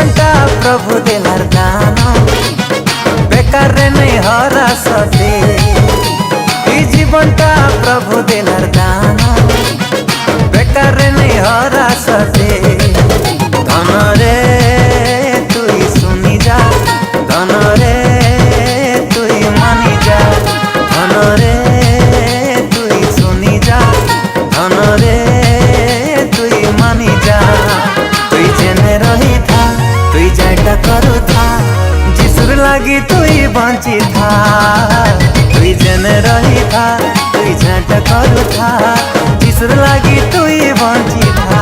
জীবনটা প্রভু দেলার দান, বেকার রে নেই হরা সতে। এই জীবনটা প্রভু দেলার দান, বেকার রে নেই হরা সতে। ধন রে তুই শুনি যা, ধন রে তুই মানি যা, ধন রে তুই শুনি যা, ধন রে তুই মানি যা। তুই জেনে রহি থা, তুই যাইটা করু থা, যিশুর লাগি তুই বঞ্চি থা। তুই জেনে রহি থা, তুই যাইটা করু থা, যিশুর লাগি তুই বঞ্চি থা।